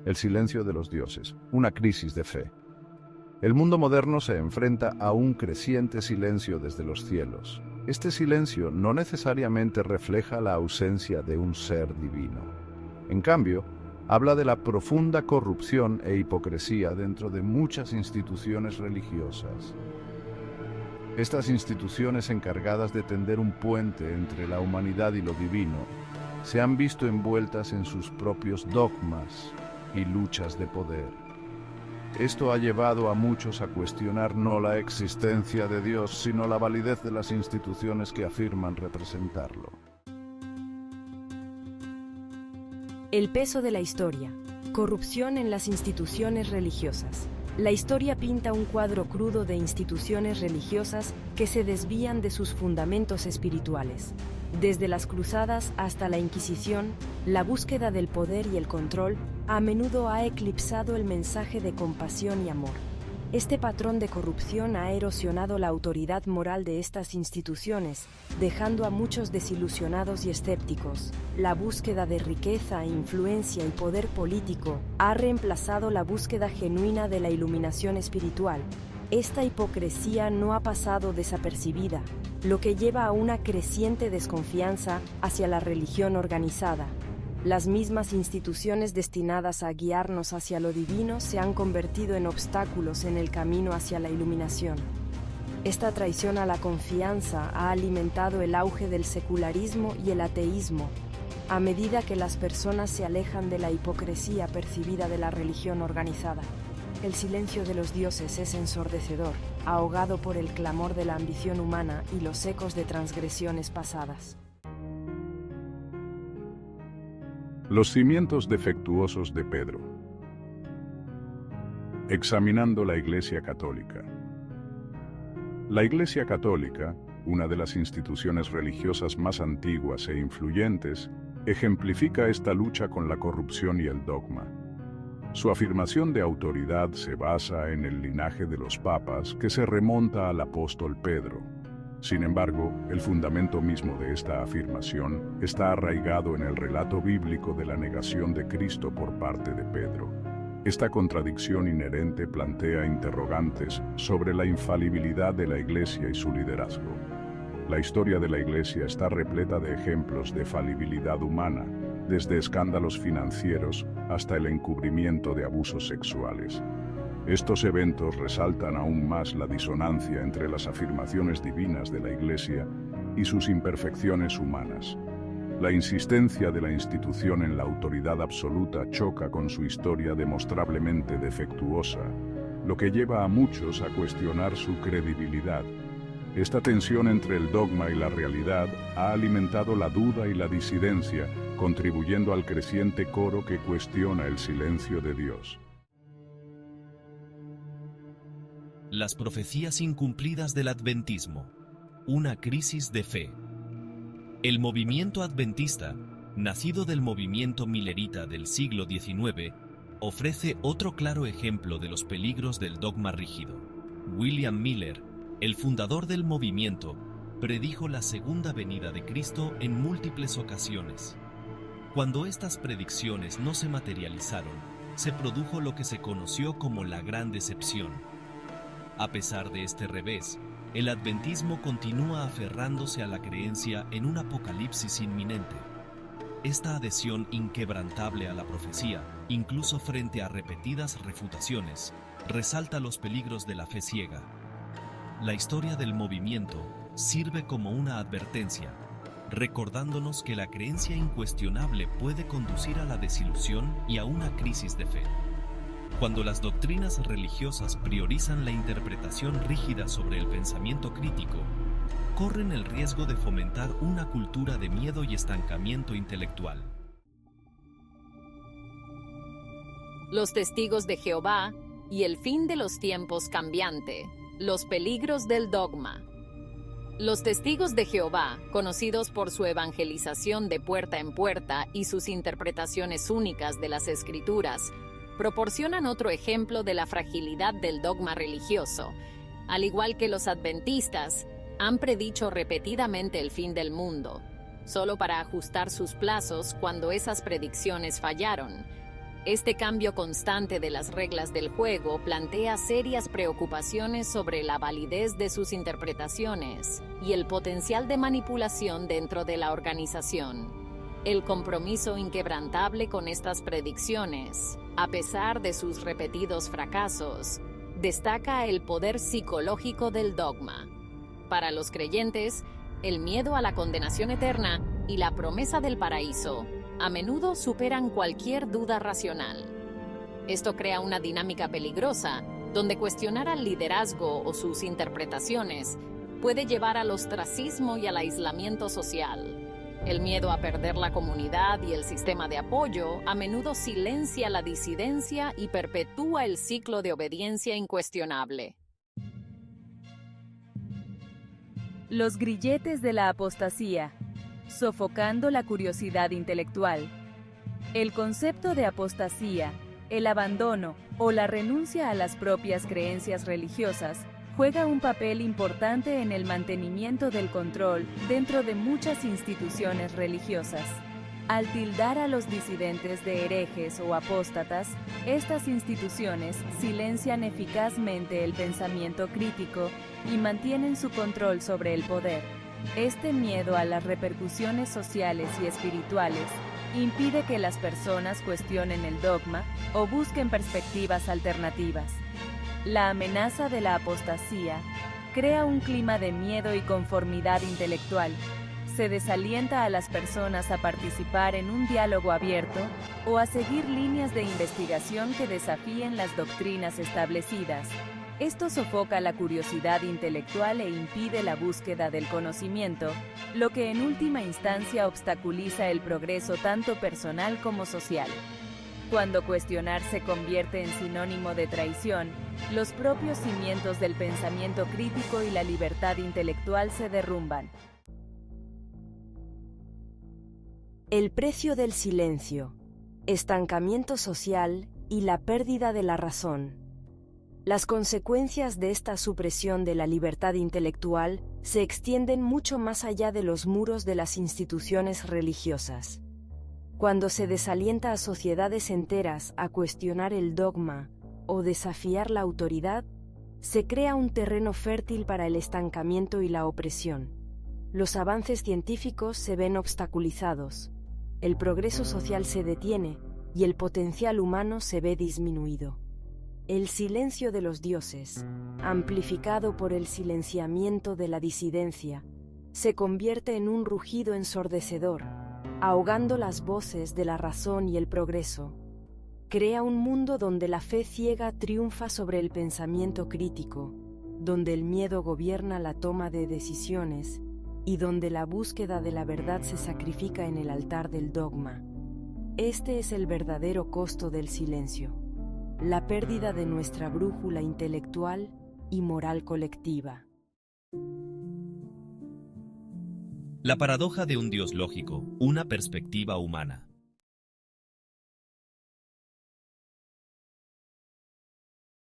El silencio de los dioses, una crisis de fe. El mundo moderno se enfrenta a un creciente silencio desde los cielos. Este silencio no necesariamente refleja la ausencia de un ser divino. En cambio, habla de la profunda corrupción e hipocresía dentro de muchas instituciones religiosas. Estas instituciones encargadas de tender un puente entre la humanidad y lo divino se han visto envueltas en sus propios dogmas y luchas de poder. Esto ha llevado a muchos a cuestionar no la existencia de Dios, sino la validez de las instituciones que afirman representarlo. El peso de la historia. Corrupción en las instituciones religiosas. La historia pinta un cuadro crudo de instituciones religiosas que se desvían de sus fundamentos espirituales. Desde las cruzadas hasta la Inquisición, la búsqueda del poder y el control a menudo ha eclipsado el mensaje de compasión y amor. Este patrón de corrupción ha erosionado la autoridad moral de estas instituciones, dejando a muchos desilusionados y escépticos. La búsqueda de riqueza, influencia y poder político ha reemplazado la búsqueda genuina de la iluminación espiritual. Esta hipocresía no ha pasado desapercibida, lo que lleva a una creciente desconfianza hacia la religión organizada. Las mismas instituciones destinadas a guiarnos hacia lo divino se han convertido en obstáculos en el camino hacia la iluminación. Esta traición a la confianza ha alimentado el auge del secularismo y el ateísmo, a medida que las personas se alejan de la hipocresía percibida de la religión organizada. El silencio de los dioses es ensordecedor, ahogado por el clamor de la ambición humana y los ecos de transgresiones pasadas. Los cimientos defectuosos de Pedro. Examinando la Iglesia Católica. La Iglesia Católica, una de las instituciones religiosas más antiguas e influyentes, ejemplifica esta lucha con la corrupción y el dogma. Su afirmación de autoridad se basa en el linaje de los papas que se remonta al apóstol Pedro. Sin embargo, el fundamento mismo de esta afirmación está arraigado en el relato bíblico de la negación de Cristo por parte de Pedro. Esta contradicción inherente plantea interrogantes sobre la infalibilidad de la Iglesia y su liderazgo. La historia de la Iglesia está repleta de ejemplos de falibilidad humana, desde escándalos financieros hasta el encubrimiento de abusos sexuales. Estos eventos resaltan aún más la disonancia entre las afirmaciones divinas de la Iglesia y sus imperfecciones humanas. La insistencia de la institución en la autoridad absoluta choca con su historia demostrablemente defectuosa, lo que lleva a muchos a cuestionar su credibilidad. Esta tensión entre el dogma y la realidad ha alimentado la duda y la disidencia, contribuyendo al creciente coro que cuestiona el silencio de Dios. Las profecías incumplidas del adventismo. Una crisis de fe. El movimiento adventista, nacido del movimiento milerita del siglo XIX, ofrece otro claro ejemplo de los peligros del dogma rígido. William Miller, el fundador del movimiento, predijo la segunda venida de Cristo en múltiples ocasiones. Cuando estas predicciones no se materializaron, se produjo lo que se conoció como la Gran Decepción. A pesar de este revés, el adventismo continúa aferrándose a la creencia en un apocalipsis inminente. Esta adhesión inquebrantable a la profecía, incluso frente a repetidas refutaciones, resalta los peligros de la fe ciega. La historia del movimiento sirve como una advertencia, recordándonos que la creencia incuestionable puede conducir a la desilusión y a una crisis de fe. Cuando las doctrinas religiosas priorizan la interpretación rígida sobre el pensamiento crítico, corren el riesgo de fomentar una cultura de miedo y estancamiento intelectual. Los testigos de Jehová y el fin de los tiempos cambiante. Los peligros del dogma. Los testigos de Jehová, conocidos por su evangelización de puerta en puerta y sus interpretaciones únicas de las Escrituras, proporcionan otro ejemplo de la fragilidad del dogma religioso. Al igual que los adventistas, han predicho repetidamente el fin del mundo, solo para ajustar sus plazos cuando esas predicciones fallaron. Este cambio constante de las reglas del juego plantea serias preocupaciones sobre la validez de sus interpretaciones y el potencial de manipulación dentro de la organización. El compromiso inquebrantable con estas predicciones, a pesar de sus repetidos fracasos, destaca el poder psicológico del dogma. Para los creyentes, el miedo a la condenación eterna y la promesa del paraíso a menudo superan cualquier duda racional. Esto crea una dinámica peligrosa, donde cuestionar al liderazgo o sus interpretaciones puede llevar al ostracismo y al aislamiento social. El miedo a perder la comunidad y el sistema de apoyo a menudo silencia la disidencia y perpetúa el ciclo de obediencia incuestionable. Los grilletes de la apostasía, sofocando la curiosidad intelectual. El concepto de apostasía, el abandono o la renuncia a las propias creencias religiosas, juega un papel importante en el mantenimiento del control dentro de muchas instituciones religiosas. Al tildar a los disidentes de herejes o apóstatas, estas instituciones silencian eficazmente el pensamiento crítico y mantienen su control sobre el poder. Este miedo a las repercusiones sociales y espirituales impide que las personas cuestionen el dogma o busquen perspectivas alternativas. La amenaza de la apostasía crea un clima de miedo y conformidad intelectual. Se desalienta a las personas a participar en un diálogo abierto o a seguir líneas de investigación que desafíen las doctrinas establecidas. Esto sofoca la curiosidad intelectual e impide la búsqueda del conocimiento, lo que en última instancia obstaculiza el progreso tanto personal como social. Cuando cuestionar se convierte en sinónimo de traición, los propios cimientos del pensamiento crítico y la libertad intelectual se derrumban. El precio del silencio, estancamiento social y la pérdida de la razón. Las consecuencias de esta supresión de la libertad intelectual se extienden mucho más allá de los muros de las instituciones religiosas. Cuando se desalienta a sociedades enteras a cuestionar el dogma o desafiar la autoridad, se crea un terreno fértil para el estancamiento y la opresión. Los avances científicos se ven obstaculizados, el progreso social se detiene y el potencial humano se ve disminuido. El silencio de los dioses, amplificado por el silenciamiento de la disidencia, se convierte en un rugido ensordecedor, ahogando las voces de la razón y el progreso. Crea un mundo donde la fe ciega triunfa sobre el pensamiento crítico, donde el miedo gobierna la toma de decisiones y donde la búsqueda de la verdad se sacrifica en el altar del dogma. Este es el verdadero costo del silencio, la pérdida de nuestra brújula intelectual y moral colectiva. La paradoja de un Dios lógico, una perspectiva humana.